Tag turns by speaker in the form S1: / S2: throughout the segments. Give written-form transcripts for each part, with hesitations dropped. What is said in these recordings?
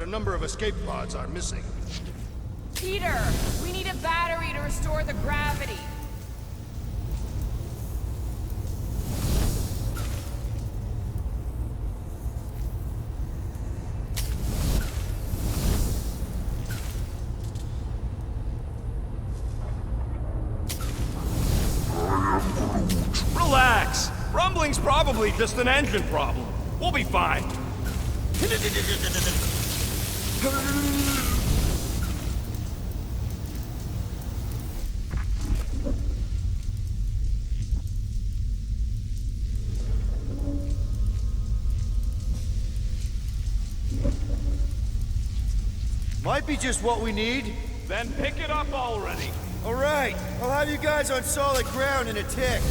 S1: a number of escape pods are missing.
S2: Peter, we need a battery to restore the gravity.
S3: Relax. Rumbling's probably just an engine problem. We'll be fine.
S4: Might be just what we need.
S3: Then pick it up already.
S4: Alright, I'll have you guys on solid ground in a tick.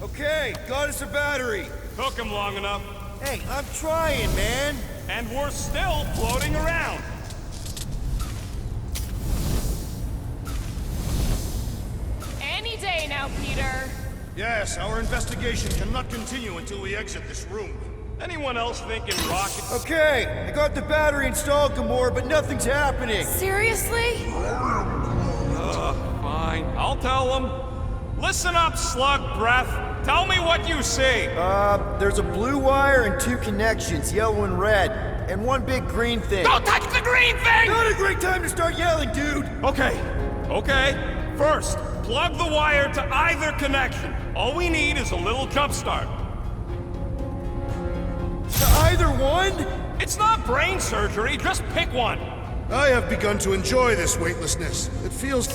S4: Okay, got us a battery.
S3: Took him long enough.
S4: Hey, I'm trying, man.
S3: And we're still floating around.
S2: Any day now, Peter.
S1: Yes, our investigation cannot continue until we exit this room.
S3: Anyone else thinking rockets?
S4: Okay, I got the battery installed, Gamora, but nothing's happening.
S2: Seriously?
S3: Fine. I'll tell them. Listen up, slug breath. Tell me what you see.
S4: There's a blue wire and two connections, yellow and red, and one big green thing.
S3: Don't touch the green thing!
S4: Not a great time to start yelling, dude!
S3: Okay. First, plug the wire to either connection. All we need is a little jump start.
S4: To either one?
S3: It's not brain surgery, just pick one.
S1: I have begun to enjoy this weightlessness. It feels...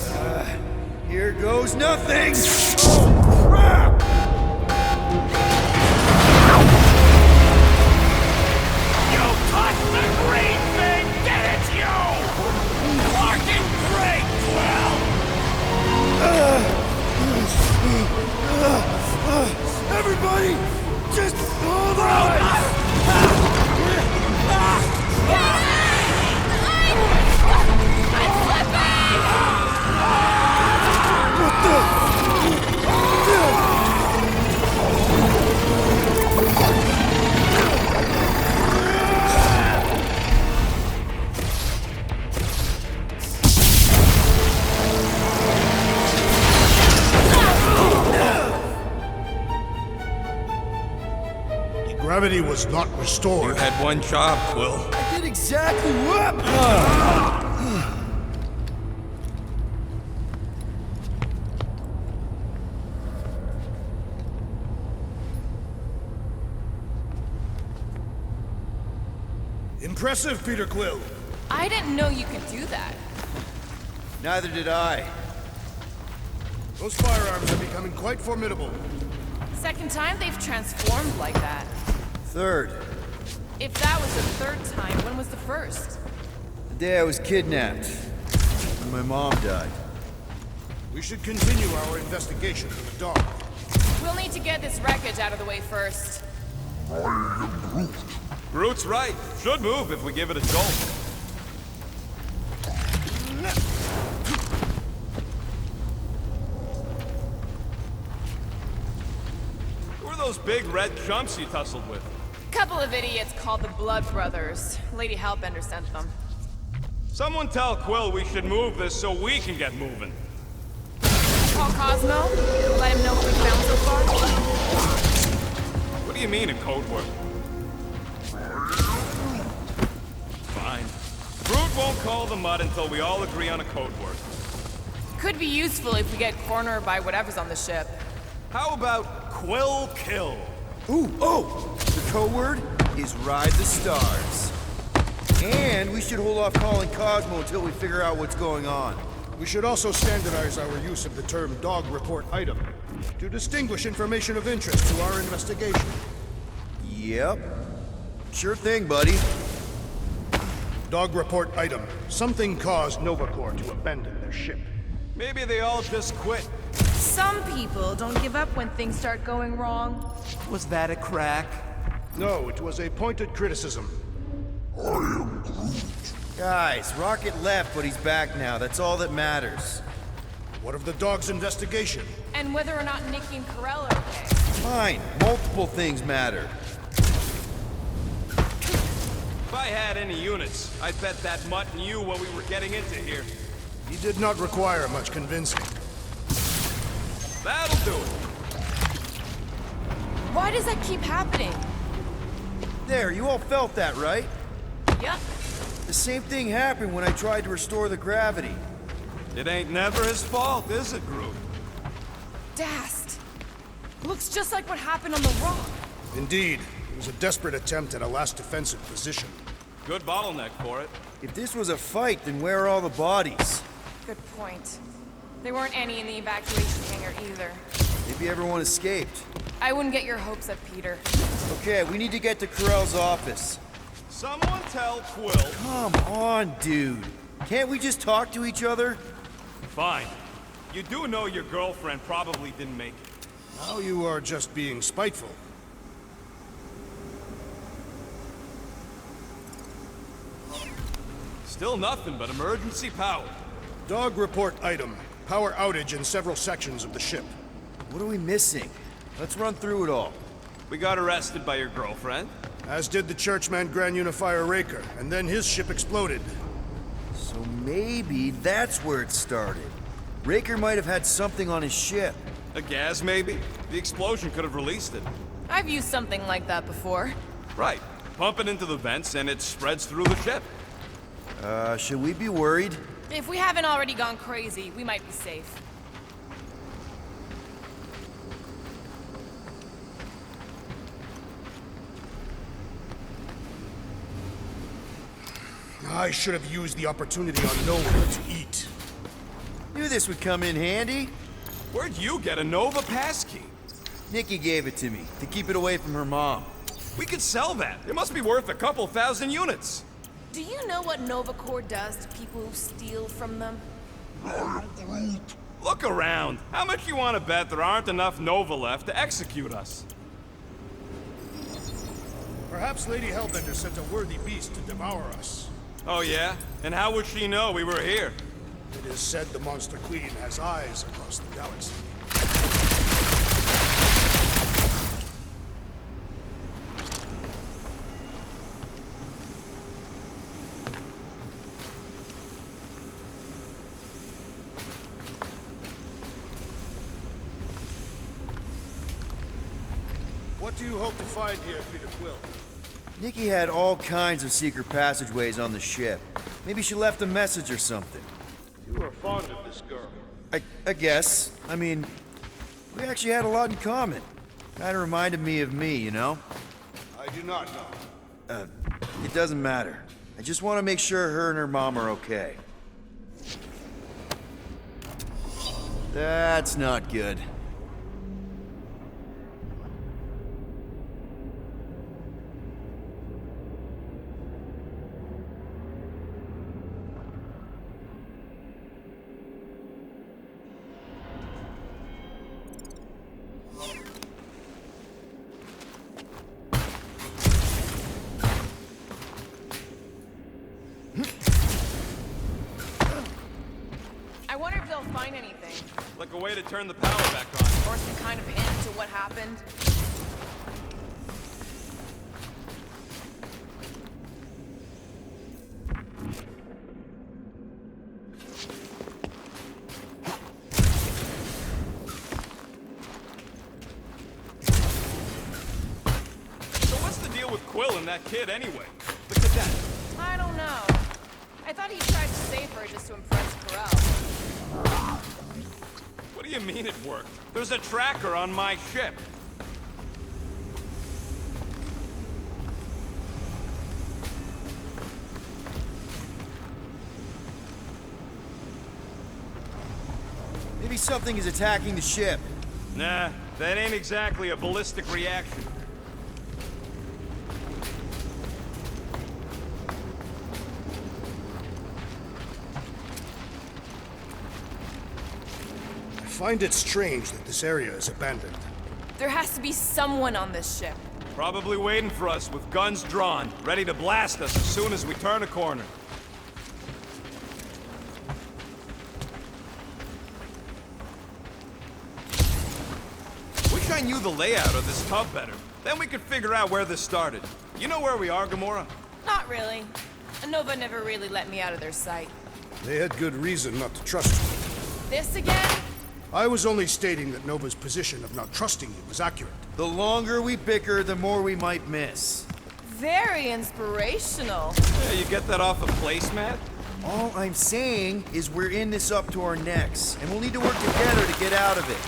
S4: Here goes nothing! Oh, crap!
S3: You touched the green thing! Get it, you! Fucking great, Quill!
S4: Everybody, just hold on!
S1: Gravity was not restored.
S3: You had one job, Quill.
S4: I did exactly what?
S1: Impressive, Peter Quill.
S2: I didn't know you could do that.
S4: Neither did I.
S1: Those firearms are becoming quite formidable.
S2: Second time they've transformed like that.
S4: Third,
S2: If that was the third time, when was the first?
S4: the day I was kidnapped. And my mom died.
S1: We should continue our investigation in the dark.
S2: We'll need to get this wreckage out of the way first.
S3: Groot's right. Should move if we give it a jolt. Who are those big red chumps you tussled with?
S2: Couple of idiots called the Blood Brothers. Lady Hellbender sent them.
S3: Someone tell Quill we should move this so we can get moving.
S2: Call Cosmo? Let him know what we found so far?
S3: What do you mean in code word? Fine. Groot won't call the mud until we all agree on a code word.
S2: Could be useful if we get cornered by whatever's on the ship.
S3: How about Quill Kill?
S4: Ooh, oh! The code word is Ride the Stars. And we should hold off calling Cosmo until we figure out what's going on.
S1: We should also standardize our use of the term dog report item to distinguish information of interest to our investigation.
S4: Yep. Sure thing, buddy.
S1: Dog report item. Something caused Nova Corps to abandon their ship.
S3: Maybe they all just quit.
S2: Some people don't give up when things start going wrong.
S4: Was that a crack?
S1: No, it was a pointed criticism.
S4: Guys, Rocket left, but he's back now. That's all that matters.
S1: What of the dog's investigation?
S2: And whether or not Nikki and Karel are okay.
S4: Fine. Multiple things matter.
S3: I had any units, I'd bet that mutt knew what we were getting into here.
S1: He did not require much convincing.
S3: That'll do it.
S2: Why does that keep happening?
S4: There, you all felt that, right?
S2: Yup.
S4: The same thing happened when I tried to restore the gravity.
S3: It ain't never his fault, is it, Groot?
S2: Dast. Looks just like what happened on the rock.
S1: Indeed, it was a desperate attempt at a last defensive position.
S3: Good bottleneck for it.
S4: If this was a fight, then where are all the bodies?
S2: Good point. There weren't any in the evacuation hangar either.
S4: Maybe everyone escaped.
S2: I wouldn't get your hopes up, Peter.
S4: Okay, we need to get to Carell's office.
S3: Someone tell Quill.
S4: Come on, dude. Can't we just talk to each other?
S3: Fine. You do know your girlfriend probably didn't make it.
S1: Now you are just being spiteful.
S3: Still nothing but emergency power.
S1: Dog report item. Power outage in several sections of the ship.
S4: What are we missing? Let's run through it all.
S3: We got arrested by your girlfriend.
S1: As did the Churchman Grand Unifier Raker, and then his ship exploded.
S4: So maybe that's where it started. Raker might have had something on his ship.
S3: A gas, maybe? The explosion could have released it.
S2: I've used something like that before.
S3: Right. Pump it into the vents and it spreads through the ship.
S4: Should we be worried?
S2: If we haven't already gone crazy, we might be safe.
S1: I should have used the opportunity on Nowhere to eat.
S4: Knew this would come in handy.
S3: Where'd you get a Nova passkey?
S4: Nikki gave it to me, to keep it away from her mom.
S3: We could sell that. It must be worth a couple thousand units.
S2: Do you know what Nova Corps does to people who steal from them?
S3: Look around. How much you want to bet there aren't enough Nova left to execute us?
S1: Perhaps Lady Hellbender sent a worthy beast to devour us.
S3: Oh yeah? And how would she know we were here?
S1: It is said the Monster Queen has eyes across the galaxy. What do you hope to find here, Peter Quill?
S4: Nikki had all kinds of secret passageways on the ship. Maybe she left a message or something.
S1: You are fond of this girl.
S4: I guess. I mean, we actually had a lot in common. Kinda reminded me of me, you know?
S1: I do not know.
S4: It doesn't matter. I just want to make sure her and her mom are okay. That's not good.
S2: I wonder if they'll find anything.
S3: Like a way to turn the power back on.
S2: Or some kind of hint to what happened.
S3: So what's the deal with Quill and that kid anyway? The cadet.
S2: I don't know. I thought he tried to save her just to impress Carell.
S3: What do you mean it worked? There's a tracker on my ship.
S4: Maybe something is attacking the ship.
S3: Nah, that ain't exactly a ballistic reaction.
S1: I find it strange that this area is abandoned.
S2: There has to be someone on this ship.
S3: Probably waiting for us with guns drawn, ready to blast us as soon as we turn a corner. Wish I knew the layout of this tub better. Then we could figure out where this started. You know where we are, Gamora?
S2: Not really. Nova never really let me out of their sight.
S1: They had good reason not to trust you.
S2: This again?
S1: I was only stating that Nova's position of not trusting you was accurate.
S4: The longer we bicker, the more we might miss.
S2: Very inspirational.
S3: Yeah, you get that off a placemat?
S4: All I'm saying is we're in this up to our necks, and we'll need to work together to get out of it.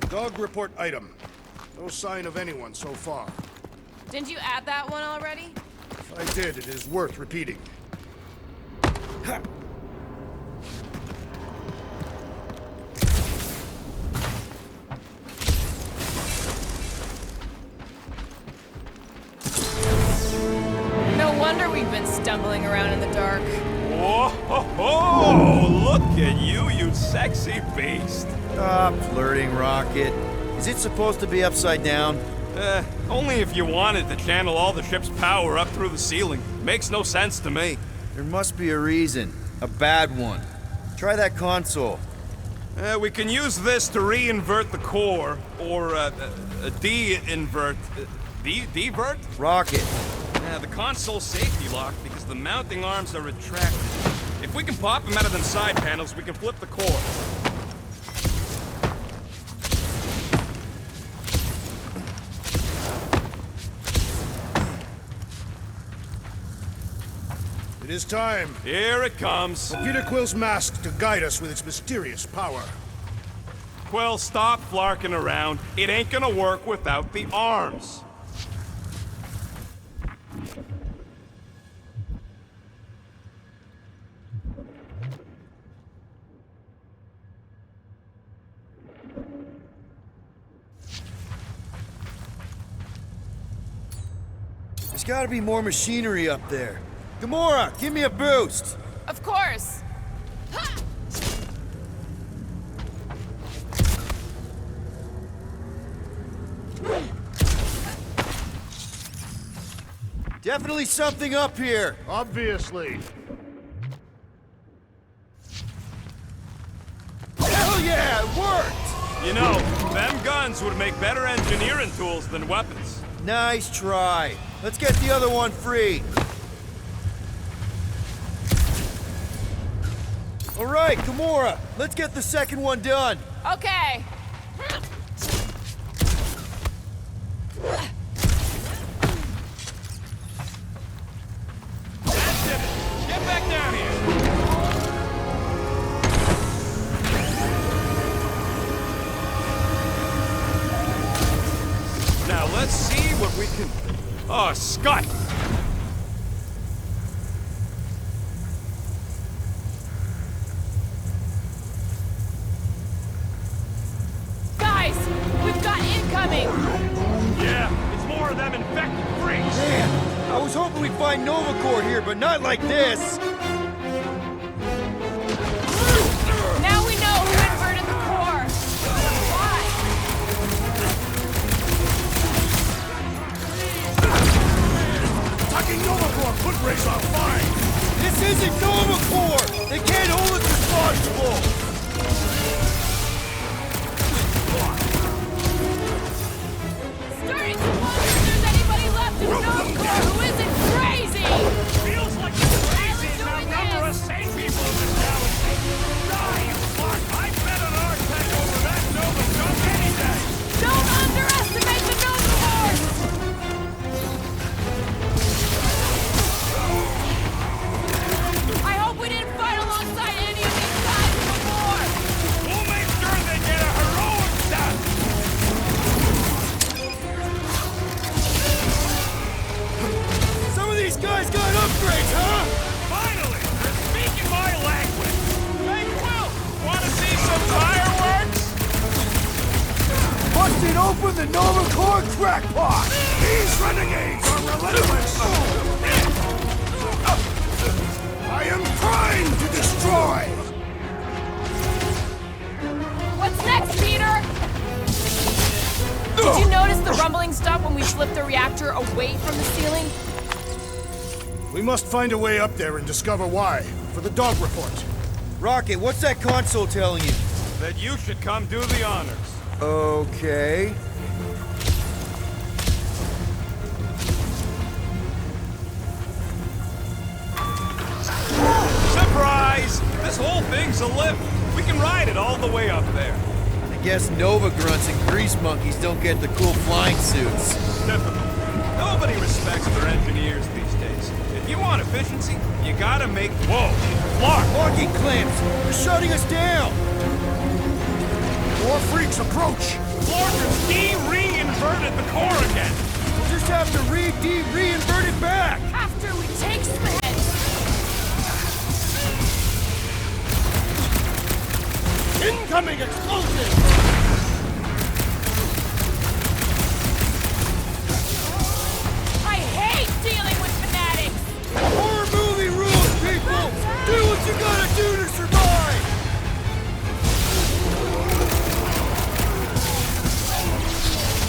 S1: Dog report item. No sign of anyone so far.
S2: Didn't you add that one already?
S1: If I did, it is worth repeating.
S2: No wonder we've been stumbling around in the dark.
S3: Whoa, ho, ho! Look at you, you sexy beast.
S4: Stop flirting, Rocket. Is it supposed to be upside down?
S3: Only if you wanted to channel all the ship's power up through the ceiling. Makes no sense to me.
S4: There must be a reason. A bad one. Try that console.
S3: We can use this to re-invert the core, or de-invert. Divert?
S4: Rocket.
S3: The console safety lock because the mounting arms are retracted. If we can pop them out of them side panels, we can flip the core.
S1: It is time.
S3: Here it comes.
S1: Peter Quill's mask to guide us with its mysterious power.
S3: Quill, stop flarking around. It ain't gonna work without the arms.
S4: There's gotta be more machinery up there. Gamora, give me a boost!
S2: Of course. Ha!
S4: Definitely something up here!
S1: Obviously.
S4: Hell yeah, it worked!
S3: You know, them guns would make better engineering tools than weapons.
S4: Nice try. Let's get the other one free. All right, Gamora, let's get the second one done.
S2: Okay.
S3: That's it. Get back down here. Now let's see what we can... Oh, Scott!
S2: Guys, we've got incoming.
S3: Yeah, it's more of them infected freaks.
S4: Man, I was hoping we'd find Nova Corps here, but not like this.
S2: Now we know who inverted the core. Why?
S1: Attacking Nova Corps foot race are fine!
S4: This isn't Nova Corps! They can't hold us responsible!
S2: Starting to wonder if there's anybody left in Nova Corps who isn't crazy.
S3: Feels like it's crazy to outnumber us sane people in this galaxy. Die, you fuck! I'd bet an Arctech over that Nova junk any day!
S2: Don't underestimate the Nova Force. I hope we didn't fight alongside any of these guys before.
S3: We'll make sure they get a heroic death!
S4: Some of these guys got upgrades, huh?
S3: Finally! They're speaking my language! Hey, Quill! Wanna see some fireworks?
S1: Busted open the Nova Corps crackpot! These renegades are relentless! I am trying to destroy!
S2: What's next, Peter? Did you notice the rumbling stop when we flipped the reactor away from the ceiling?
S1: We must find a way up there and discover why, for the dog report.
S4: Rocket, what's that console telling you?
S3: that you should come do the honors.
S4: Okay.
S3: Surprise! This whole thing's a lift. We can ride it all the way up there.
S4: I guess Nova grunts and grease monkeys don't get the cool flying suits.
S3: Typical. Nobody respects their engineers these days. If you want efficiency, you gotta make... Whoa! Clark!
S4: Locking clamps! They're shutting us down!
S1: More freaks approach!
S3: Clark has de-reinverted the core again!
S4: We'll just have to reinvert it back!
S2: After we take some hits.
S1: Incoming explosion!
S2: I hate dealing with fanatics.
S4: Horror movie rules, people! Do what you gotta do to survive!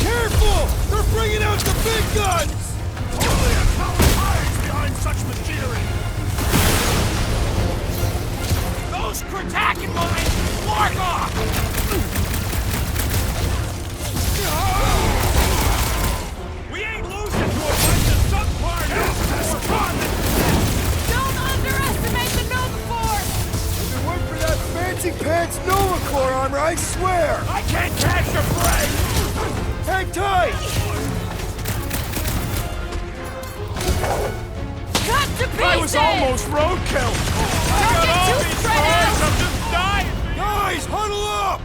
S4: Careful! They're bringing out the big guns!
S1: Only a coward hides behind such machinery!
S3: Those Kratakin mines! Clark off! We ain't losing to a bunch of subpar
S2: Don't underestimate the Nova Force.
S4: If it weren't for that fancy pants Nova Corps armor, I swear!
S3: I can't catch a break!
S4: Hang tight!
S2: Cut to pieces.
S3: I was almost roadkill! I
S2: Don't
S3: got
S2: get
S3: all
S2: too
S3: these
S2: spread
S3: cars,
S2: out.
S3: I'm just dying!
S4: Guys, huddle up!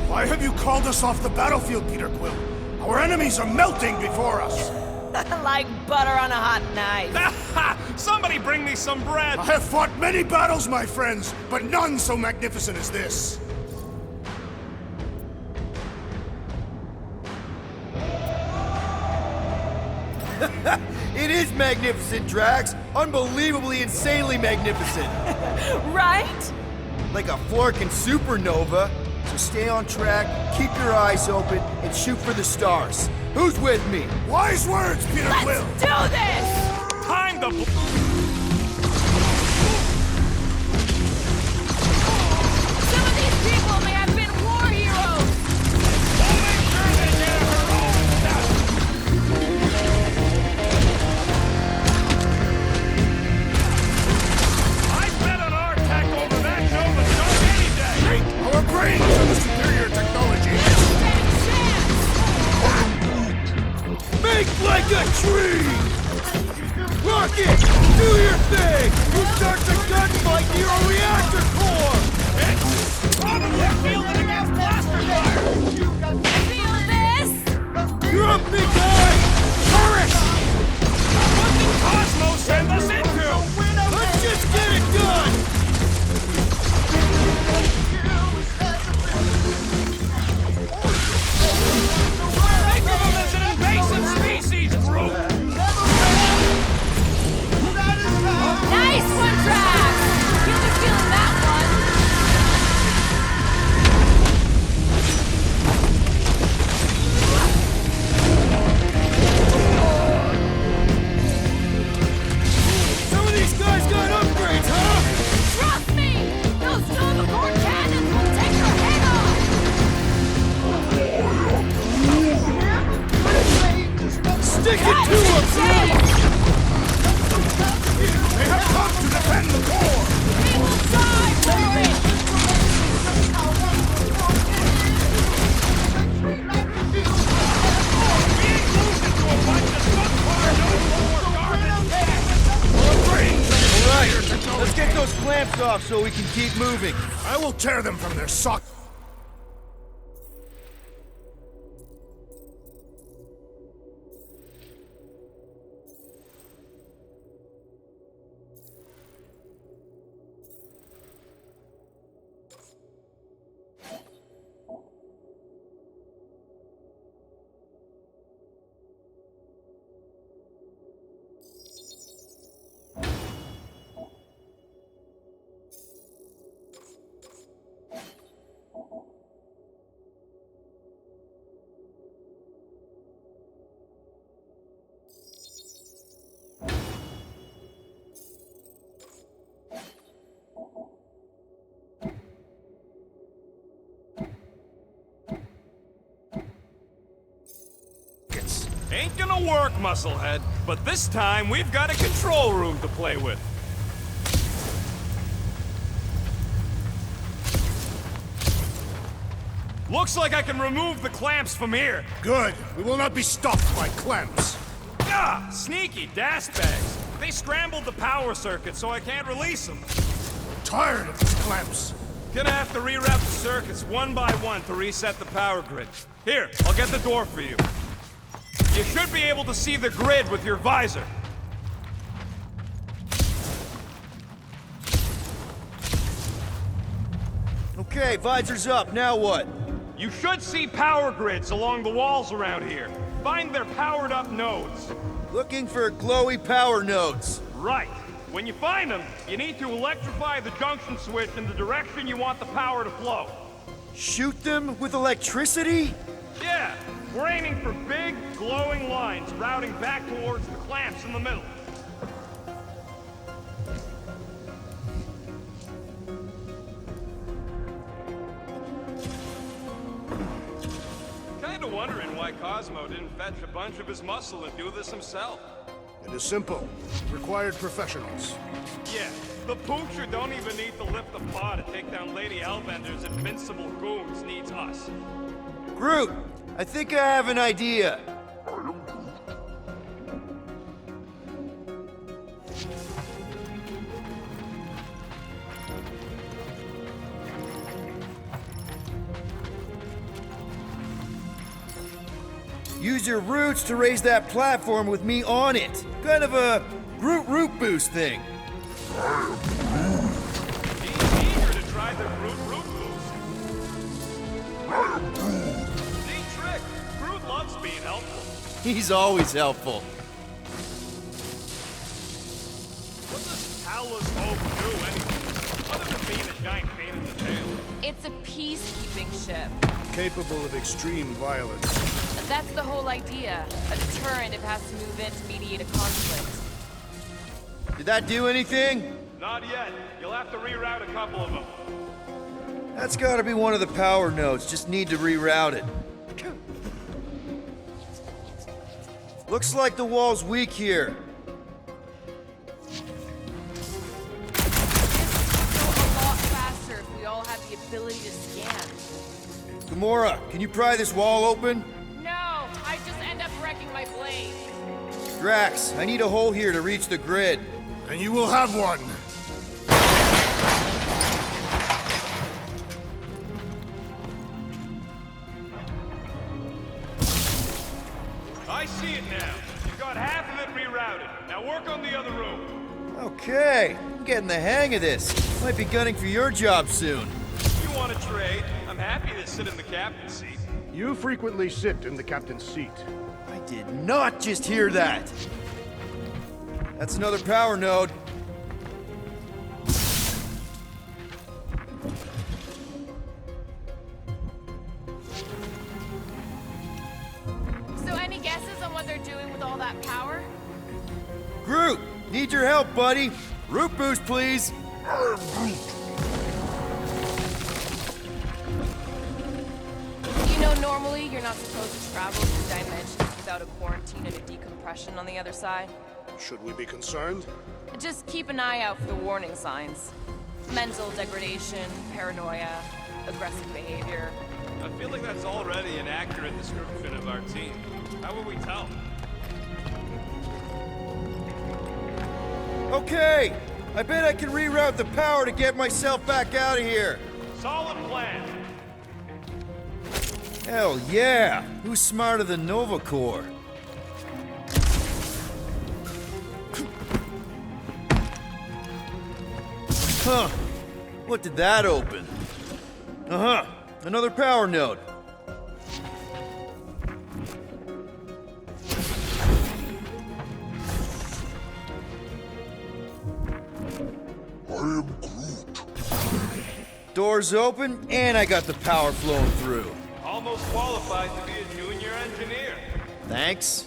S1: Why have you called us off the battlefield, Peter Quill? Our enemies are melting before us!
S5: Like butter on a hot knife.
S3: Somebody bring me some bread!
S1: I have fought many battles, my friends, but none so magnificent as this!
S4: It is magnificent, Drax! Unbelievably, insanely magnificent!
S5: Right?
S4: Like a Florkin supernova. So stay on track, keep your eyes open, and shoot for the stars. Who's with me?
S1: Wise words, Peter Quill!
S2: Let's do this.
S3: Time to...
S2: Some of these people may have been war heroes.
S3: I'll make sure they get a heroic death! I bet an R-Tech over that Nova Star any day!
S1: Our brains are the superior technology!
S2: Stand chance.
S4: Make like a tree! Rocket, do your thing! You start the gunfight near a reactor core!
S3: Probably fielded against blaster fire!
S2: Feel this?
S4: You're up, big guy! Turret!
S3: What did Cosmos send us into?
S4: Let's just get it done!
S3: Think of them as an invasive species group!
S2: Nice one, Drax. You'll be feeling that one.
S4: Some of these guys got upgrades, huh?
S2: Trust me, those Nova Corps cannons will take your head off.
S4: Stick it
S2: Cut
S4: to 'em!
S2: chase.
S1: They have come to defend the core!
S2: They will die for it.
S3: We ain't losing to a bunch of subpar no-war garbage!
S1: Our brains are the superior
S4: Alright,
S1: technology!
S4: let's get those clamps off so we can keep moving.
S1: I will tear them from their sockets.
S3: work, Musclehead. But this time, we've got a control room to play with. Looks like I can remove the clamps from here.
S1: Good. We will not be stopped by clamps.
S3: Ah, sneaky dashbags. They scrambled the power circuit, so I can't release them.
S1: Tired of these clamps.
S3: Gonna have to reroute the circuits one by one to reset the power grid. Here, I'll get the door for you. You should be able to see the grid with your visor.
S4: Okay, visor's up. Now what?
S3: You should see power grids along the walls around here. Find their powered up nodes.
S4: Looking for glowy power nodes.
S3: Right. When you find them, you need to electrify the junction switch in the direction you want the power to flow.
S4: Shoot them with electricity?
S3: Yeah, we're aiming for big, glowing lines routing back towards the clamps in the middle. Kinda wondering why Cosmo didn't fetch a bunch of his muscle and do this himself.
S1: It is simple. Required professionals.
S3: Yeah, the Poocher don't even need to lift the paw to take down Lady Hellbender's invincible goons needs us.
S4: Groot, I think I have an idea. Use your roots to raise that platform with me on it. Kind of a Groot root boost thing.
S3: He's eager to try the Groot root boost. Neat trick. Groot loves being helpful.
S4: He's always helpful.
S3: What does Howler's Hope do anyway? Other than being a giant pain in the tail.
S2: It's a peacekeeping ship.
S1: Capable of extreme violence.
S2: That's the whole idea. A deterrent if it has to move in to mediate a conflict.
S4: Did that do anything?
S3: Not yet. You'll have to reroute a couple of them.
S4: That's gotta be one of the power nodes. Just need to reroute it. Looks like the wall's weak here.
S2: This would go a lot faster if we all had the ability to scan.
S4: Gamora, can you pry this wall open?
S2: No, I just end up wrecking my blade.
S4: Drax, I need a hole here to reach the grid.
S1: And you will have one.
S3: I see it now. You've got half of it rerouted. Now work on the other room.
S4: Okay, I'm getting the hang of this. Might be gunning for your job soon.
S3: You want to trade? I'm happy to sit in the captain's seat.
S1: You frequently sit in the captain's seat.
S4: I did not just hear that. That's another power node.
S2: So any guesses on what they're doing with all that power?
S4: Groot, need your help, buddy. Root boost, please.
S2: You know, normally you're not supposed to travel through dimensions without a quarantine and a decompression on the other side.
S1: Should we be concerned?
S2: Just keep an eye out for the warning signs. Mental degradation, paranoia, aggressive behavior.
S3: I feel like that's already an accurate description of our team. How will we tell?
S4: Okay, I bet I can reroute the power to get myself back out of here.
S3: Solid plan.
S4: Hell yeah! Who's smarter than Nova Corps? Huh. What did that open? Uh-huh. Another power node.
S6: I am Groot.
S4: Doors open, and I got the power flowing through.
S3: Almost qualified to be a junior engineer.
S4: Thanks.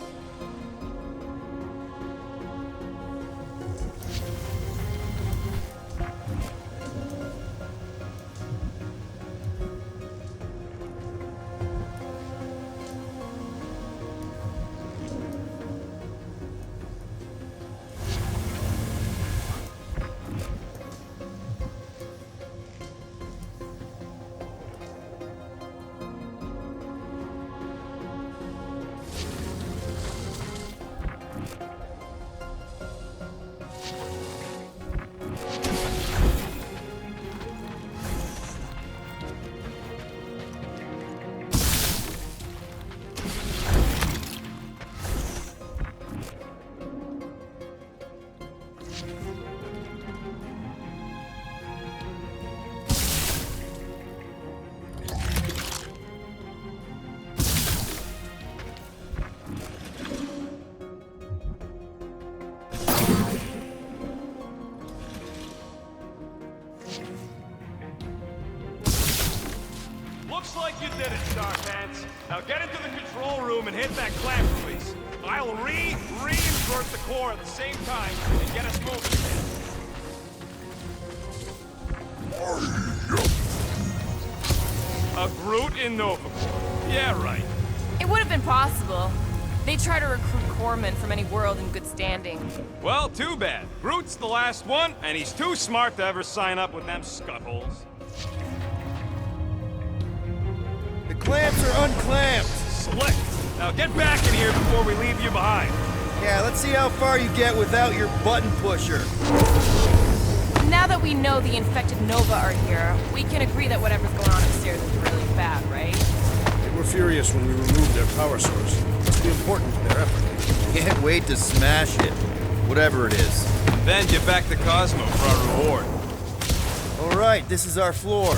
S3: Looks like you did it, Starpants. Now get into the control room and hit that clamp release. I'll reinvert the core at the same time and get us moving again. A Groot in Nova Corps. Yeah, right.
S2: It would have been possible. They try to recruit corpsmen from any world in good standing.
S3: Well, too bad. Groot's the last one, and he's too smart to ever sign up with them scuttholes.
S4: The clamps are unclamped.
S3: Slick. Now get back in here before we leave you behind.
S4: Yeah, let's see how far you get without your button pusher.
S2: Now that we know the infected Nova are here, we can agree that whatever's going on upstairs is really bad, right?
S1: They were furious when we removed their power source. Must be important to their effort.
S4: Can't wait to smash it. Whatever it is.
S3: Then get back to Cosmo for our reward.
S4: All right, this is our floor.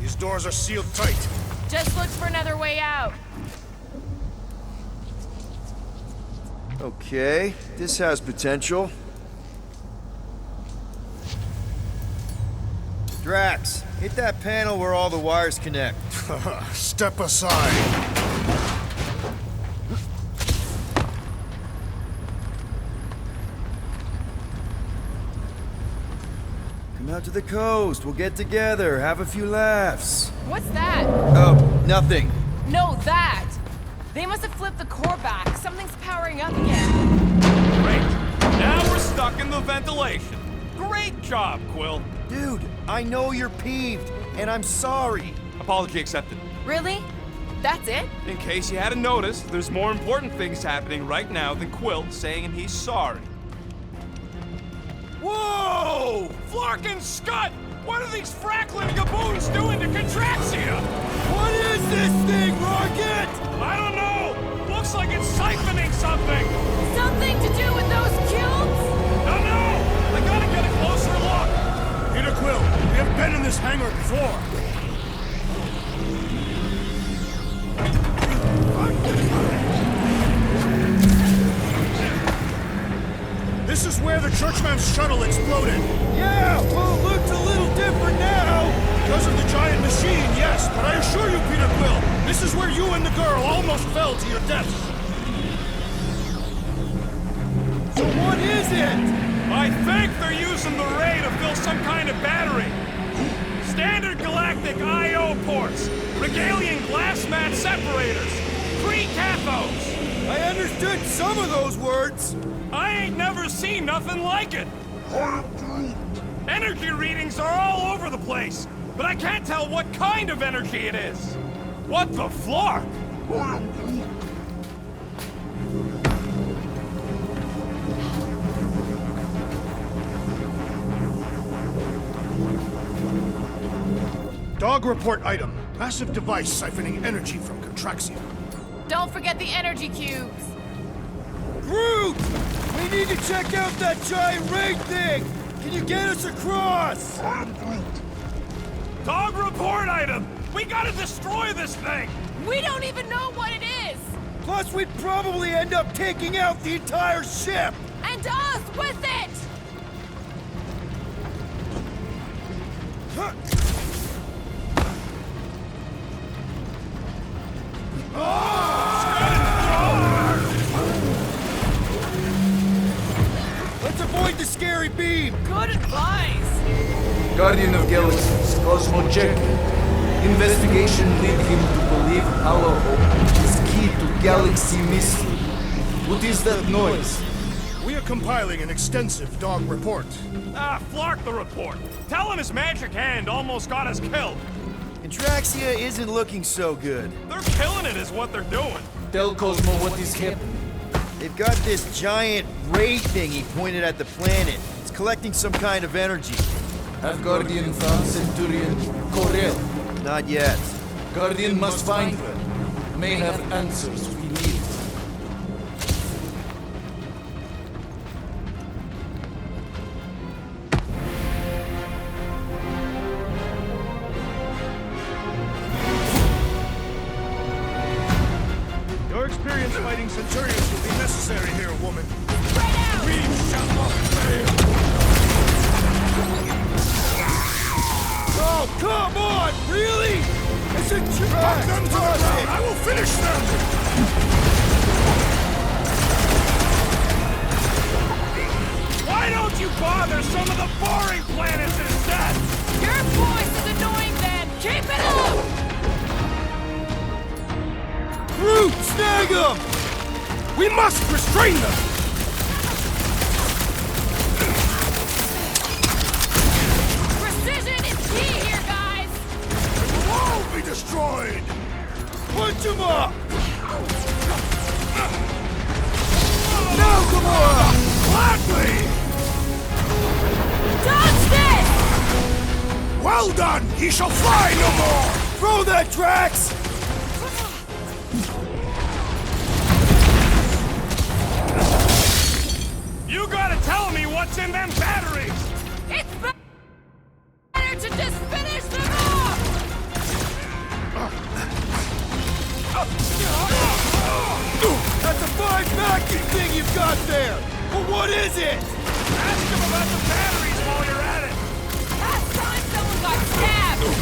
S1: These doors are sealed tight.
S2: Just look for another way out.
S4: Okay, this has potential. Drax, hit that panel where all the wires connect.
S1: Step aside.
S4: Come out to the coast, we'll get together, have a few laughs.
S2: What's that?
S4: Oh, nothing.
S2: No, that! They must have flipped the core back. Something's powering up again.
S3: Great. Now we're stuck in the ventilation. Great job, Quill.
S4: Dude, I know you're peeved, and I'm sorry.
S3: Apology accepted.
S2: Really? That's it?
S3: In case you hadn't noticed, there's more important things happening right now than Quill saying he's sorry. Whoa! Flark and Scud! What are these Franklin gaboons doing to Contraxia?
S4: What is this thing, Rocket?
S3: I don't know! Looks like it's siphoning something!
S2: Something to do with those cubes?
S3: No! I gotta get a closer look!
S1: Peter Quill, we have been in this hangar before. This is where the Churchman's shuttle exploded.
S4: Yeah, well, it looks a little different now.
S1: Because of the giant machine, yes, but I assure you, Peter Quill, this is where you and the girl almost fell to your deaths.
S4: So what is it?
S3: I think they're using the ray to fill some kind of battery. Standard galactic I.O. ports, Regalian glass mat separators, Kree cathodes.
S4: I understood some of those words.
S3: I ain't never seen nothing like it. Energy readings are all over the place, but I can't tell what kind of energy it is. What the flark?
S1: Dog report item. Massive device siphoning energy from Contraxia.
S2: Don't forget the energy cubes.
S4: Groot! We need to check out that giant ray thing! Can you get us across?
S3: Dog report item! We gotta destroy this thing!
S2: We don't even know what it is!
S4: Plus, we'd probably end up taking out the entire ship!
S2: And us with it!
S4: Let's avoid the scary beam!
S2: Good advice!
S7: Guardian of Galaxies, Cosmo Check. Investigation lead him to believe our hope is key to galaxy mystery. What is that noise?
S1: We are compiling an extensive dog report.
S3: Ah, flark the report. Tell him his magic hand almost got us killed.
S4: Contraxia isn't looking so good.
S3: They're killing it is what they're doing.
S7: Tell Cosmo what is happening.
S4: They've got this giant ray thingy pointed at the planet. It's collecting some kind of energy.
S7: Have Guardian found Centurion Corel.
S4: Not yet.
S7: Guardian must find her. May have answers we need.
S1: Your experience fighting Centurions will be necessary here, woman.
S2: Right out!
S1: We shall not fail. Knock them to the ground! I will finish them!
S3: Why don't you bother some of the boring planets instead?
S2: Your voice is annoying, then. Keep it up!
S4: Groot, snag him!
S1: We must restrain them!
S2: Precision is key here, guys!
S1: The wall be destroyed!
S4: Punch him up! Now, Gamora!
S1: Gladly!
S2: Dodge this!
S1: Well done! He shall fly no more!
S4: Throw that, Drax!
S3: You gotta tell me what's in them batteries!
S2: It's better to just finish them off!
S4: That's a fine vacuum thing you've got there! But what is it?
S3: Ask them about the batteries while you're at it!
S2: Last time someone got stabbed! Shoot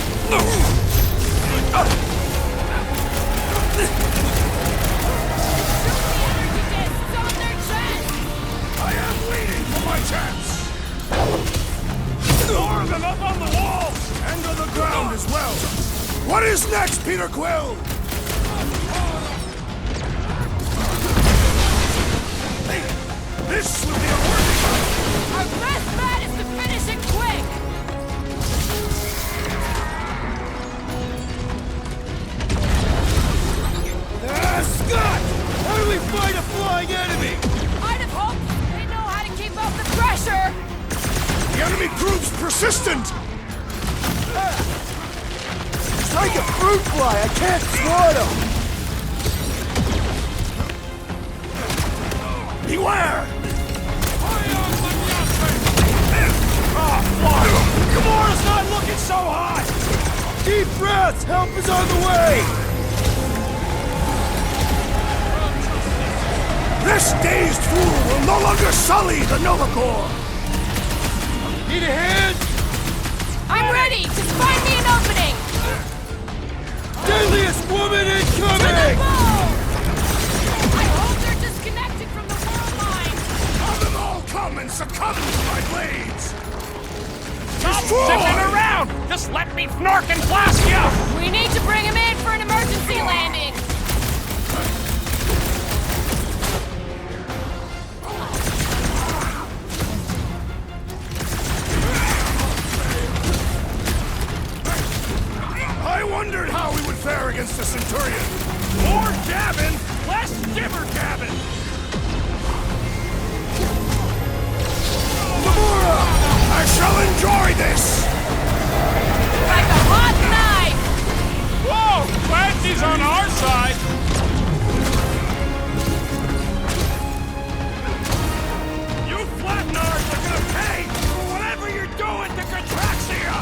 S2: the energy discs on their chest!
S1: I am waiting for my chance!
S3: More of them up on the walls!
S1: And on the ground as well! What is next, Peter Quill? This will be a worthy fight!
S2: Our best bet is to finish it quick!
S4: Scott! How do we fight a flying enemy?
S2: I'd have hoped they know how to keep up the pressure!
S1: The enemy proves persistent!
S4: It's like a fruit fly, I can't swat him!
S1: Beware! Gamora's not looking so hot!
S4: Deep breaths! Help is on the way!
S1: This dazed fool will no longer sully the Nova Corps!
S4: Need a hand?
S2: I'm ready! Just find me an opening!
S4: Deadliest woman
S2: To the
S4: incoming!
S2: ball! I hope they're disconnected from the world line!
S1: Have them all come and succumb to my blades!
S3: Stop
S1: Destroy!
S3: sitting around! Just let me fnork and blast you!
S2: We need to bring him in for an emergency landing!
S1: I wondered how we would fare against the Centurion!
S3: More jabbing, less jibber jabbing!
S1: Gamora! I shall enjoy this!
S2: Like a hot knife!
S3: Whoa! Glad she's on our side! You flatteners are gonna pay for whatever you're doing to Contraxia!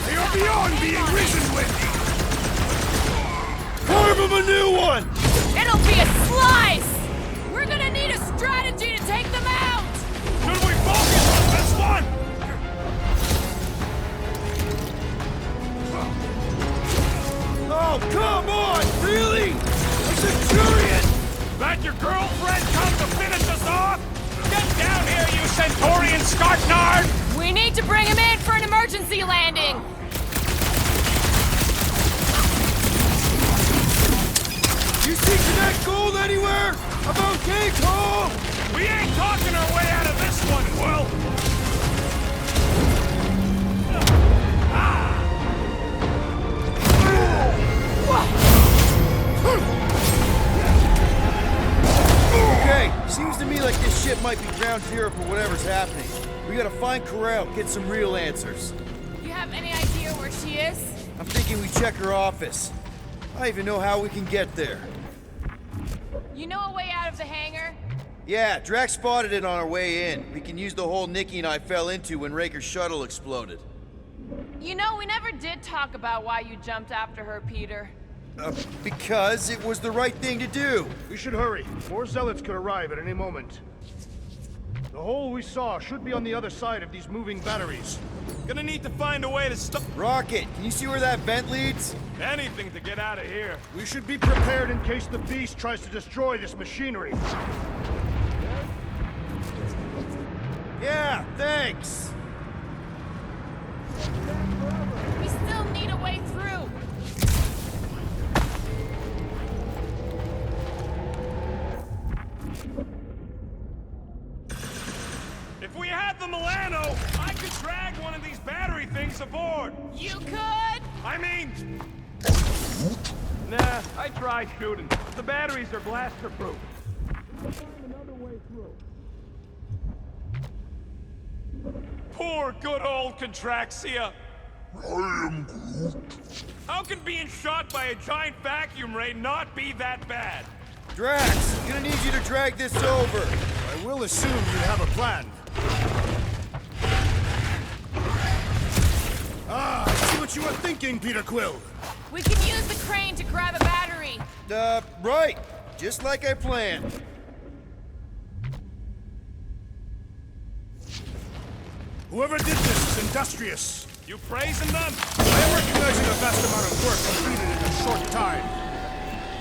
S1: They are beyond being reasoned with!
S4: Carve him a new one!
S2: It'll be a slice! We're gonna need a strategy to take them out!
S3: Should we focus on this one?
S4: Oh, come on! Really? A Centurion!
S3: That your girlfriend come to finish us off? Get down here, you Centaurian Skartnard!
S2: We need to bring him in for an emergency landing!
S4: You see Connect Gold anywhere? About Cage Home!
S3: We ain't talking our way out of this one, Will!
S4: Okay, seems to me like this ship might be ground zero for whatever's happening. We gotta find Corel, get some real answers.
S2: You have any idea where she is?
S4: I'm thinking we check her office. I don't even know how we can get there.
S2: You know a way out of the hangar?
S4: Yeah, Drax spotted it on our way in. We can use the hole Nikki and I fell into when Raker's shuttle exploded.
S2: You know, we never did talk about why you jumped after her, Peter.
S4: Because it was the right thing to do.
S1: We should hurry. More zealots could arrive at any moment. The hole we saw should be on the other side of these moving batteries.
S3: Gonna need to find a way to stop
S4: Rocket, can you see where that vent leads?
S3: anything to get out of here.
S1: We should be prepared in case the beast tries to destroy this machinery.
S4: Yeah, thanks.
S2: We still need a way through.
S3: If we had the Milano, I could drag one of these battery things aboard.
S2: You could?
S3: I mean... Nah, I tried shooting. The batteries are blaster-proof. Poor good old Contraxia.
S6: I am Groot.
S3: How can being shot by a giant vacuum ray not be that bad?
S4: Drax, gonna need you to drag this over.
S1: I will assume you have a plan. Ah, I see what you were thinking, Peter Quill.
S2: We can use the crane to grab a battery.
S4: Right. Just like I planned.
S1: Whoever did this is industrious.
S3: You praising them?
S1: I am recognizing a vast amount of work completed in a short time.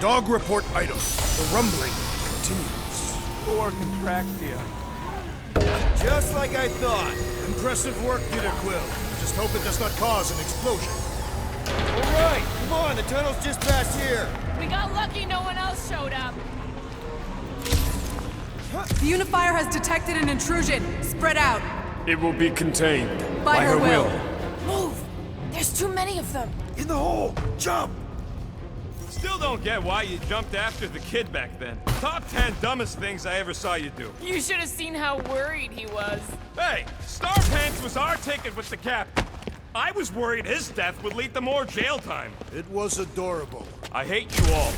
S1: Dog report item. The rumbling continues.
S3: Poor Contraxia.
S4: Just like I thought.
S1: Impressive work, Peter Quill. Just hope it does not cause an explosion.
S4: All right, come on, the tunnel's just past here.
S2: We got lucky no one else showed up.
S8: The Unifier has detected an intrusion. Spread out.
S3: It will be contained.
S8: By her will.
S2: Move! There's too many of them.
S4: In the hole, jump!
S3: Still don't get why you jumped after the kid back then. Top 10 dumbest things I ever saw you do.
S2: You should have seen how worried he was.
S3: Hey, Starpants was our ticket with the captain. I was worried his death would lead to more jail time.
S1: It was adorable.
S3: I hate you all.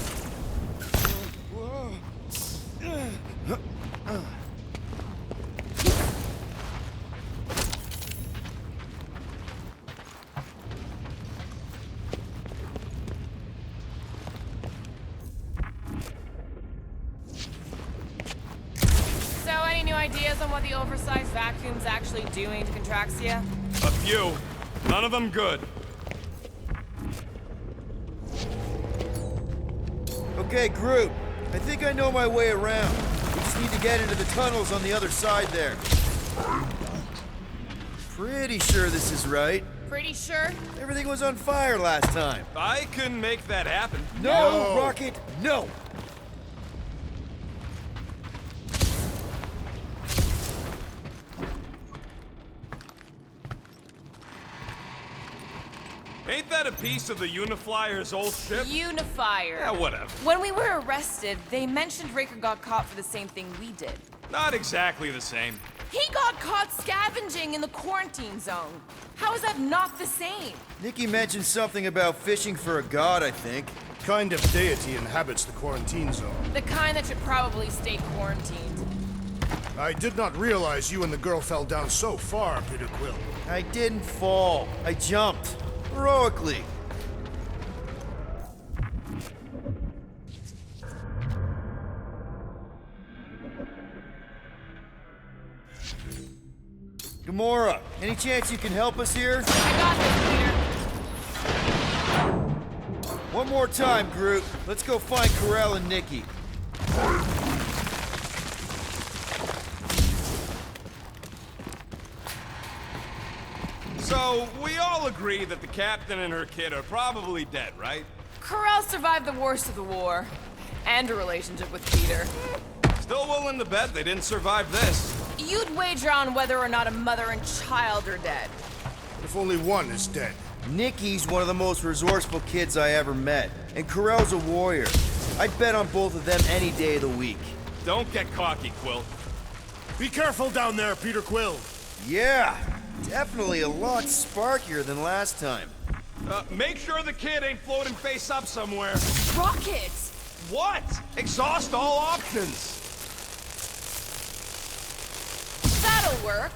S2: So, any new ideas on what the oversized vacuum's actually doing to Contraxia?
S3: A few. None of them good.
S4: Okay, Groot. I think I know my way around. We just need to get into the tunnels on the other side there. Pretty sure this is right.
S2: Pretty sure?
S4: Everything was on fire last time.
S3: I couldn't make that happen.
S4: No, Rocket, no!
S3: Ain't that a piece of the Uniflyer's old ship?
S2: Unifier.
S3: Yeah, whatever.
S2: When we were arrested, they mentioned Raker got caught for the same thing we did.
S3: Not exactly the same.
S2: He got caught scavenging in the quarantine zone. How is that not the same?
S4: Nikki mentioned something about fishing for a god, I think.
S1: Kind of deity inhabits the quarantine zone.
S2: The kind that should probably stay quarantined.
S1: I did not realize you and the girl fell down so far, Peter Quill.
S4: I didn't fall. I jumped. Heroically. Gamora, any chance you can help us here?
S2: I got this, Peter.
S4: One more time, Groot. Let's go find Karel and Nikki.
S3: So, we all agree that the captain and her kid are probably dead, right?
S2: Karel survived the worst of the war. And a relationship with Peter.
S3: Still willing to bet they didn't survive this.
S2: You'd wager on whether or not a mother and child are dead.
S1: If only one is dead.
S4: Nikki's one of the most resourceful kids I ever met, and Karel's a warrior. I'd bet on both of them any day of the week.
S3: Don't get cocky, Quill.
S1: Be careful down there, Peter Quill.
S4: Yeah, definitely a lot sparkier than last time.
S3: Make sure the kid ain't floating face up somewhere.
S2: Rockets!
S3: What? Exhaust all options.
S2: That'll work.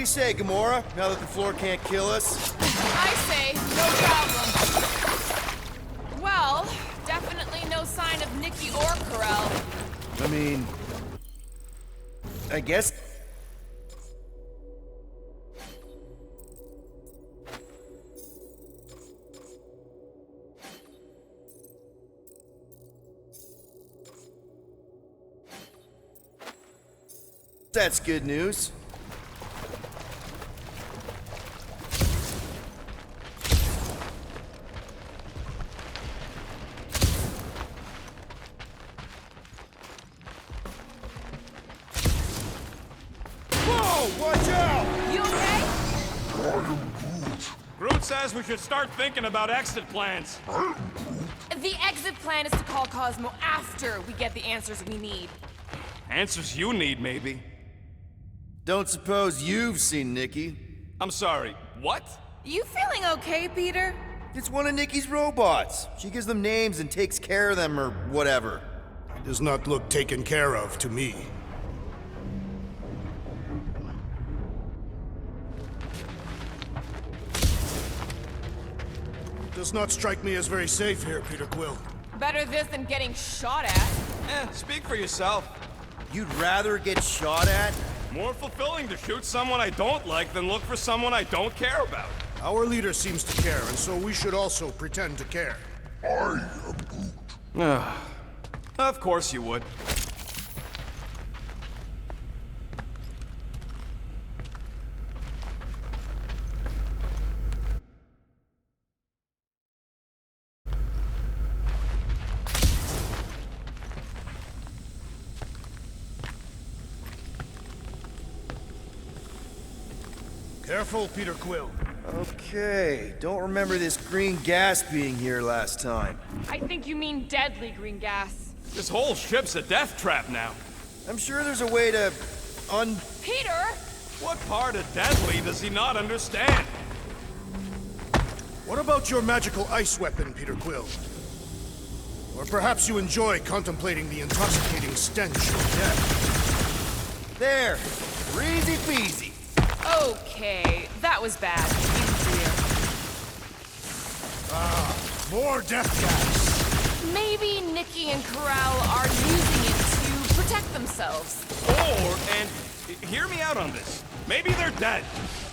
S4: do you say, Gamora? Now that the floor can't kill us?
S2: I say, no problem. Well, definitely no sign of Nikki or Karel.
S4: I mean... I guess... That's good news. Whoa, watch out!
S2: You okay?
S3: Groot says we should start thinking about exit plans.
S2: The exit plan is to call Cosmo after we get the answers we need.
S3: Answers you need, maybe.
S4: Don't suppose you've seen Nikki?
S3: I'm sorry, what?
S2: You feeling okay, Peter?
S4: It's one of Nikki's robots. She gives them names and takes care of them or whatever.
S1: Does not look taken care of to me. Does not strike me as very safe here, Peter Quill.
S2: Better this than getting shot at.
S3: Speak for yourself.
S4: You'd rather get shot at?
S3: More fulfilling to shoot someone I don't like than look for someone I don't care about.
S1: Our leader seems to care, and so we should also pretend to care.
S6: I am Groot.
S3: Of course you would.
S1: Careful, Peter Quill.
S4: Okay, don't remember this green gas being here last time.
S2: I think you mean deadly green gas.
S3: This whole ship's a death trap now.
S4: I'm sure there's a way to
S2: Peter!
S3: What part of deadly does he not understand?
S1: What about your magical ice weapon, Peter Quill? Or perhaps you enjoy contemplating the intoxicating stench of death.
S4: There! Easy peasy!
S2: Okay, that was bad. Easier.
S1: More death gas!
S2: Maybe Nikki and Karel are using it to protect themselves.
S3: Or, and hear me out on this, maybe they're dead.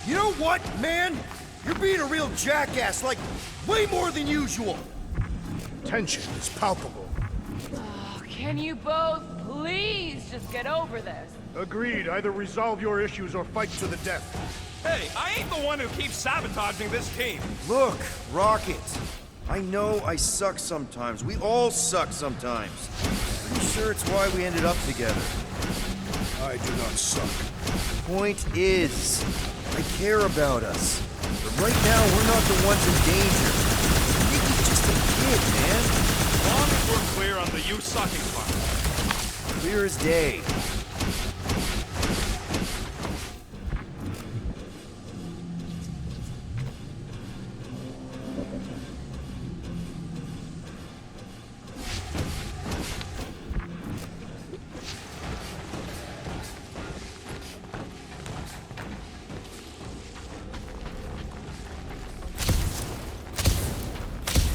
S4: You know what, man? You're being a real jackass, like, way more than usual!
S1: Tension is palpable.
S2: Oh, can you both please just get over this?
S1: Agreed. Either resolve your issues or fight to the death.
S3: Hey, I ain't the one who keeps sabotaging this team.
S4: Look, Rocket. I know I suck sometimes. We all suck sometimes. Pretty sure it's why we ended up together.
S1: I do not suck.
S4: Point is, I care about us. But right now, we're not the ones in danger. Nikki's just a kid, man.
S3: As long as we're clear on the you sucking part.
S4: Clear as day.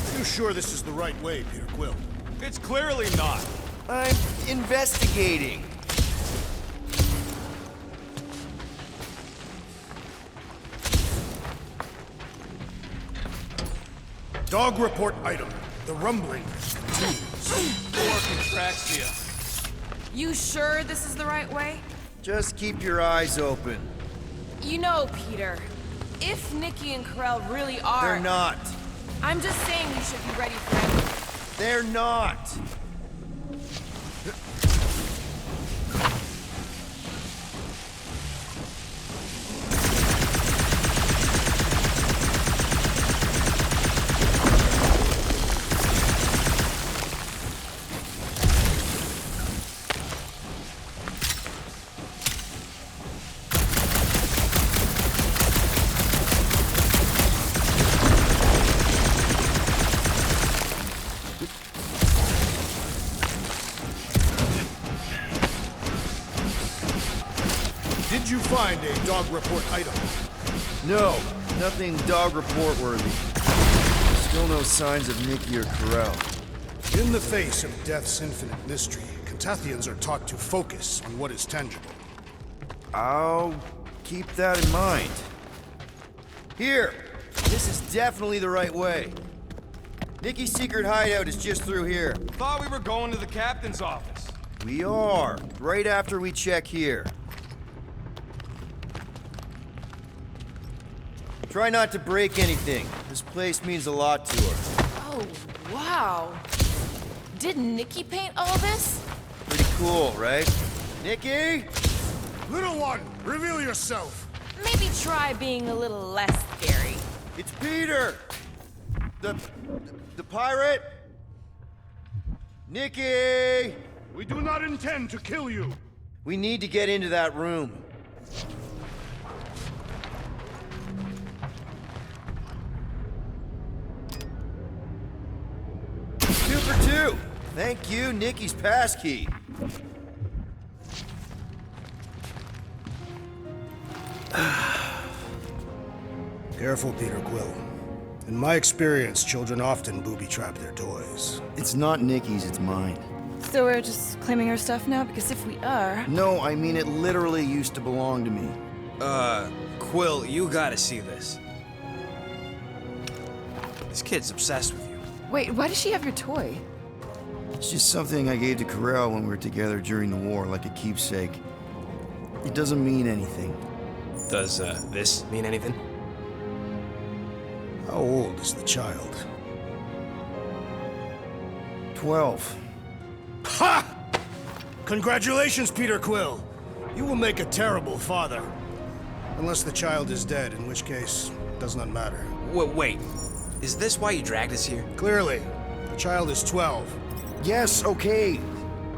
S1: Are you sure this is the right way, Peter Quill?
S3: It's clearly not.
S4: I'm investigating.
S1: Dog report item. The rumbling continues.
S3: Or Contraxia.
S2: You sure this is the right way?
S4: Just keep your eyes open.
S2: You know, Peter, if Nikki and Karel really are...
S4: They're not.
S2: I'm just saying we should be ready for anything.
S4: They're not.
S1: Did you find a dog report item?
S4: No, nothing dog report worthy. Still no signs of Nikki or Corell.
S1: In the face of death's infinite mystery, Catathians are taught to focus on what is tangible.
S4: I'll keep that in mind. Here! This is definitely the right way. Nikki's secret hideout is just through here.
S3: Thought we were going to the captain's office.
S4: We are, right after we check here. Try not to break anything. This place means a lot to her.
S2: Oh, wow. Did Nikki paint all this?
S4: Pretty cool, right? Nikki?
S1: Little one, reveal yourself!
S2: Maybe try being a little less scary.
S4: It's Peter! The pirate? Nikki!
S1: We do not intend to kill you!
S4: We need to get into that room. Two for two! Thank you, Nikki's passkey.
S1: Careful, Peter Quill. In my experience, children often booby-trap their toys.
S4: It's not Nikki's, it's mine.
S9: So we're just claiming her stuff now? Because if we are...
S4: No, I mean it literally used to belong to me.
S10: Quill, you gotta see this. This kid's obsessed with you.
S9: Wait, why does she have your toy?
S4: It's just something I gave to Corell when we were together during the war, like a keepsake. It doesn't mean anything.
S10: Does, this mean anything?
S1: How old is the child?
S4: 12.
S1: Ha! Congratulations, Peter Quill! You will make a terrible father. Unless the child is dead, in which case, it does not matter.
S10: Wait. Is this why you dragged us here?
S1: Clearly, the child is 12.
S4: Yes, okay.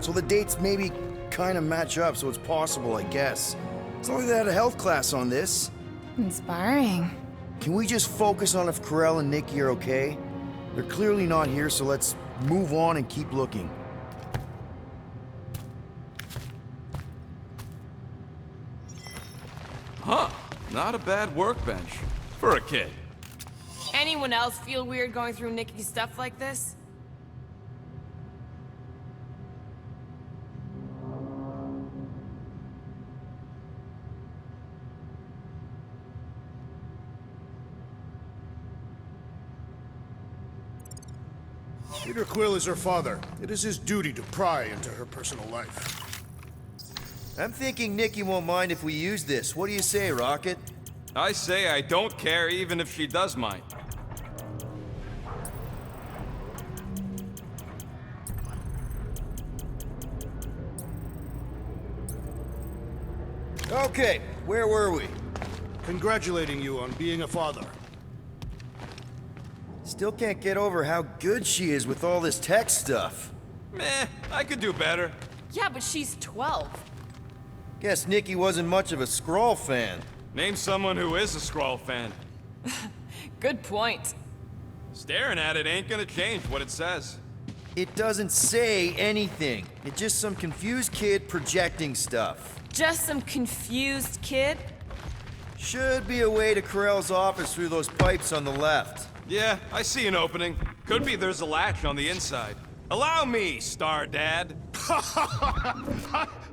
S4: So the dates maybe kind of match up, so it's possible, I guess. It's not like they had a health class on this.
S9: Inspiring.
S4: Can we just focus on if Corell and Nikki are okay? They're clearly not here, so let's move on and keep looking.
S3: Huh. Not a bad workbench. For a kid.
S2: Anyone else feel weird going through Nikki's stuff like this?
S1: Peter Quill is her father. It is his duty to pry into her personal life.
S4: I'm thinking Nikki won't mind if we use this. What do you say, Rocket?
S3: I say I don't care even if she does mind.
S4: Okay, where were we?
S1: Congratulating you on being a father.
S4: Still can't get over how good she is with all this tech stuff.
S3: Meh, I could do better.
S2: Yeah, but she's 12.
S4: Guess Nikki wasn't much of a Skrull fan.
S3: Name someone who is a Skrull fan.
S2: Good point.
S3: Staring at it ain't gonna change what it says.
S4: It doesn't say anything. It's just some confused kid projecting stuff.
S2: Just some confused kid?
S4: Should be a way to Corell's office through those pipes on the left.
S3: Yeah, I see an opening. Could be there's a latch on the inside. Allow me, Star Dad.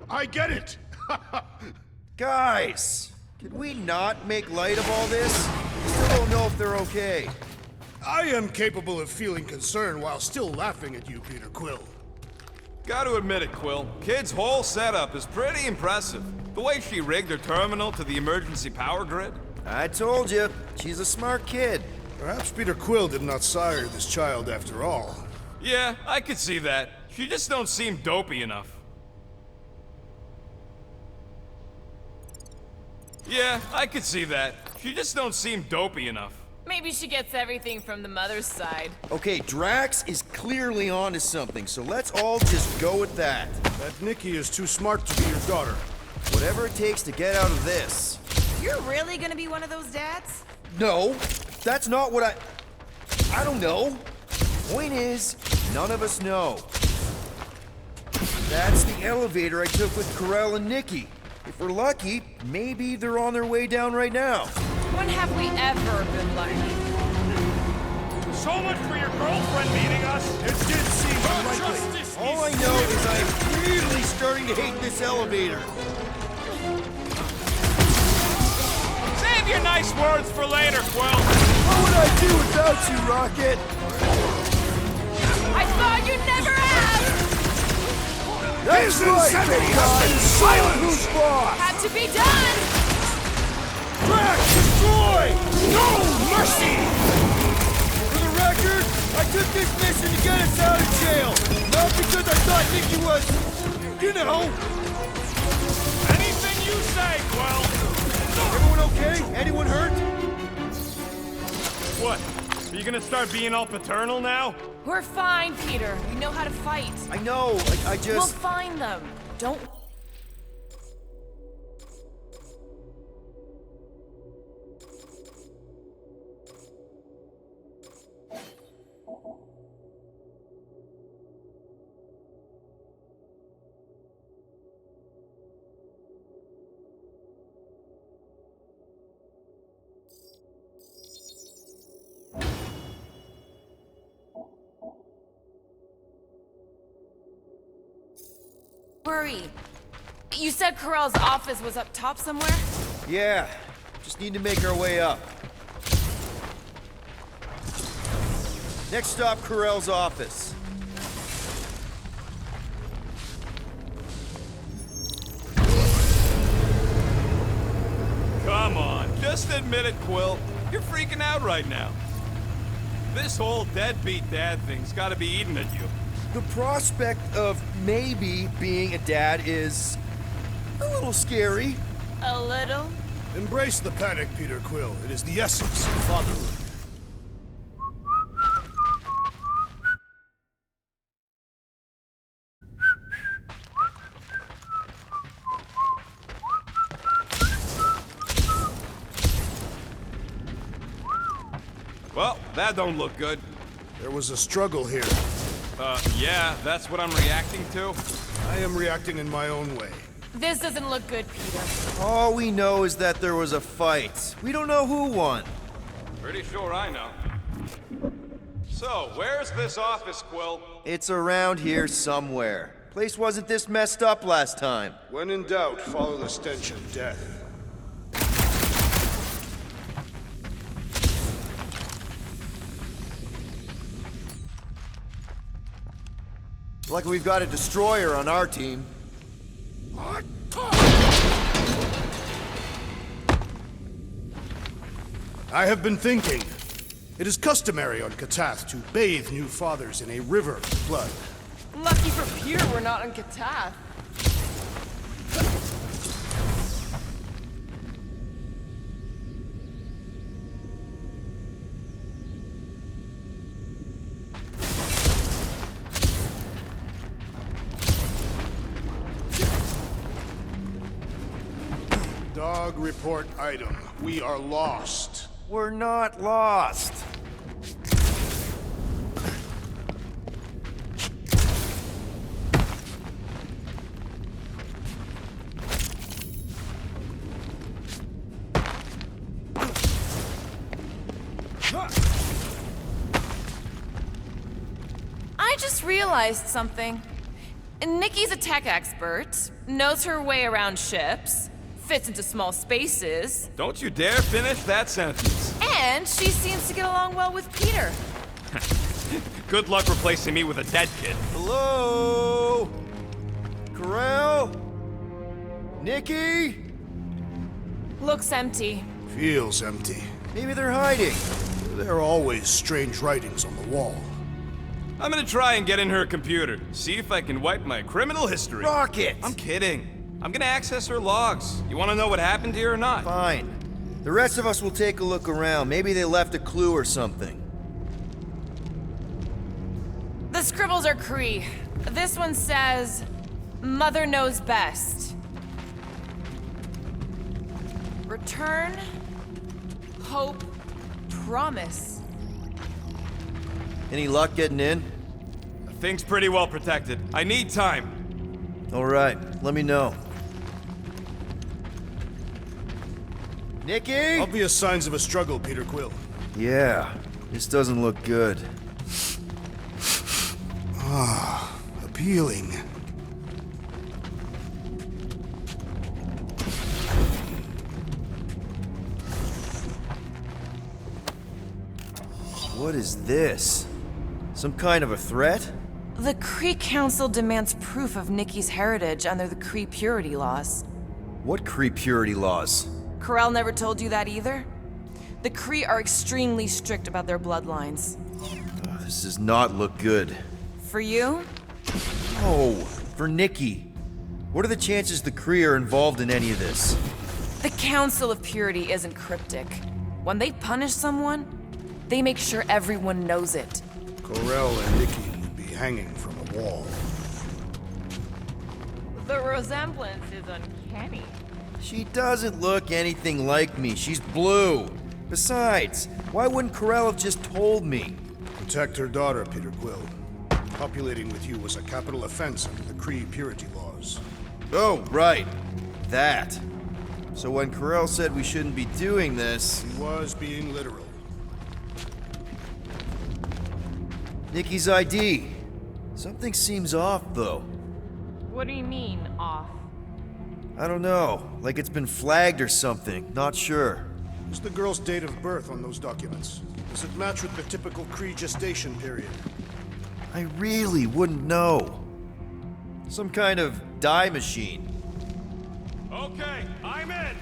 S1: I get it!
S4: Guys, can we not make light of all this? Still don't know if they're okay.
S1: I am capable of feeling concern while still laughing at you, Peter Quill.
S3: Gotta admit it, Quill. Kid's whole setup is pretty impressive. The way she rigged her terminal to the emergency power grid.
S4: I told you, she's a smart kid.
S1: Perhaps Peter Quill did not sire this child after all.
S3: Yeah, I could see that. She just don't seem dopey enough. Yeah, I could see that. She just don't seem dopey enough.
S2: Maybe she gets everything from the mother's side.
S4: Okay, Drax is clearly onto something, so let's all just go with that.
S1: That Nikki is too smart to be your daughter.
S4: Whatever it takes to get out of this.
S2: You're really gonna be one of those dads?
S4: No, that's not what I don't know. Point is, none of us know. That's the elevator I took with Corell and Nikki. If we're lucky, maybe they're on their way down right now.
S2: When have we ever been lucky?
S3: So much for your girlfriend meeting us.
S1: It did seem unlikely.
S4: All I know is I'm really starting to hate this elevator.
S3: Save your nice words for later, Quill.
S4: What would I do without you, Rocket?
S2: I thought you'd never ask!
S4: That's right, big guy! Silence!
S2: Had to be done!
S4: Crack! Destroy! No mercy! For the record, I took this mission to get us out of jail. Not because I thought Nikki was, you know.
S3: Anything you say, Quill.
S4: Everyone okay? Anyone hurt?
S3: What? Are you gonna start being all paternal now?
S2: We're fine, Peter. We know how to fight.
S4: I know, I just...
S2: We'll find them. Don't... Worry. You said Corell's office was up top somewhere?
S4: Yeah, just need to make our way up. Next stop, Corell's office.
S3: Come on, just admit it, Quill. You're freaking out right now. This whole deadbeat dad thing's gotta be eating at you.
S4: The prospect of maybe being a dad is a little scary.
S2: A little?
S1: Embrace the panic, Peter Quill. It is the essence of fatherhood.
S3: Well, that don't look good.
S1: There was a struggle here.
S3: Yeah, that's what I'm reacting to.
S1: I am reacting in my own way.
S2: This doesn't look good, Peter.
S4: All we know is that there was a fight. We don't know who won.
S3: Pretty sure I know. So, where's this office, Quill?
S4: It's around here somewhere. Place wasn't this messed up last time.
S1: When in doubt, follow the stench of death.
S4: Like we've got a destroyer on our team.
S1: I have been thinking. It is customary on Katath to bathe new fathers in a river of blood.
S2: Lucky for Peter we're not on Katath.
S1: Dog report item. We are lost.
S4: We're not lost.
S2: I just realized something. Nikki's a tech expert, knows her way around ships, fits into small spaces,
S3: Don't you dare finish that sentence.
S2: and she seems to get along well with Peter.
S3: Good luck replacing me with a dead kid.
S4: Hello? Corell? Nikki?
S2: Looks empty.
S1: Feels empty.
S4: Maybe they're hiding.
S1: There are always strange writings on the wall.
S3: I'm gonna try and get in her computer, see if I can wipe my criminal history.
S4: Rocket!
S3: I'm kidding. I'm gonna access her logs. You wanna know what happened here or not?
S4: Fine. The rest of us will take a look around. Maybe they left a clue or something.
S2: The scribbles are Cree. This one says, Mother knows best. Return, hope, promise.
S4: Any luck getting in?
S3: The thing's pretty well protected. I need time.
S4: All right, let me know. Nikki?
S1: Obvious signs of a struggle, Peter Quill.
S4: Yeah, this doesn't look good.
S1: Appealing.
S4: What is this? Some kind of a threat?
S2: The Kree Council demands proof of Nikki's heritage under the Kree purity laws.
S4: What Kree purity laws?
S2: Corell never told you that either? The Kree are extremely strict about their bloodlines.
S4: This does not look good.
S2: For you?
S4: Oh, for Nikki. What are the chances the Kree are involved in any of this?
S2: The Council of Purity isn't cryptic. When they punish someone, they make sure everyone knows it.
S1: Corell and Nikki would be hanging from a wall.
S2: The resemblance is uncanny.
S4: She doesn't look anything like me. She's blue. Besides, why wouldn't Corell have just told me?
S1: Protect her daughter, Peter Quill. Copulating with you was a capital offense under the Kree purity laws.
S4: Oh, right. That. So when Corell said we shouldn't be doing this...
S1: He was being literal.
S4: Nikki's ID. Something seems off, though.
S2: What do you mean, off?
S4: I don't know. Like it's been flagged or something. Not sure.
S1: What's the girl's date of birth on those documents? Does it match with the typical Kree gestation period?
S4: I really wouldn't know. Some kind of dye machine.
S3: Okay, I'm in.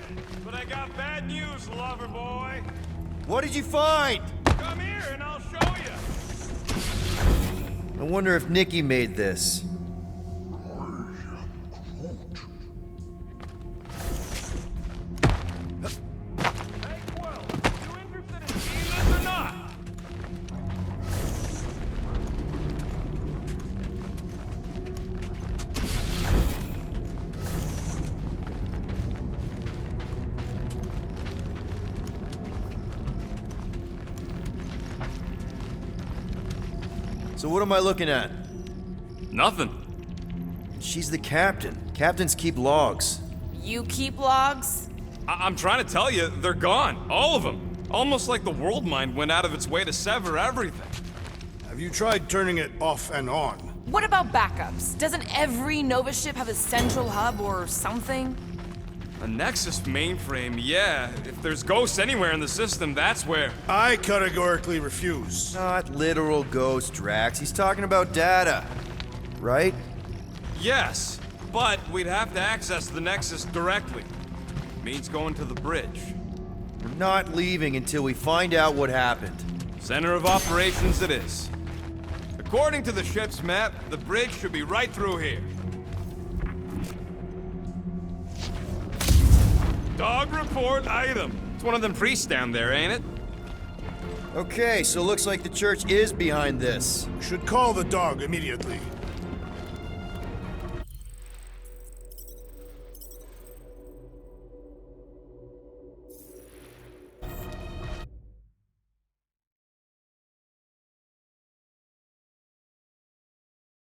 S3: But I got bad news, lover boy.
S4: What did you find?
S3: Come here and I'll show you.
S4: I wonder if Nikki made this.
S3: Hey, Quill, you interested in seeing this or not?
S4: So what am I looking at?
S3: Nothing.
S4: She's the captain. Captains keep logs.
S2: You keep logs?
S3: I'm trying to tell you, they're gone. All of them. Almost like the world mind went out of its way to sever everything.
S1: Have you tried turning it off and on?
S2: What about backups? Doesn't every Nova ship have a central hub or something?
S3: A Nexus mainframe, yeah. If there's ghosts anywhere in the system, that's where.
S1: I categorically refuse.
S4: Not literal ghost, Drax. He's talking about data. Right?
S3: Yes, but we'd have to access the Nexus directly. Means going to the bridge.
S4: We're not leaving until we find out what happened.
S3: Center of operations it is. According to the ship's map, the bridge should be right through here. Dog report item. It's one of them priests down there, ain't it?
S4: Okay, so looks like the church is behind this.
S1: Should call the dog immediately.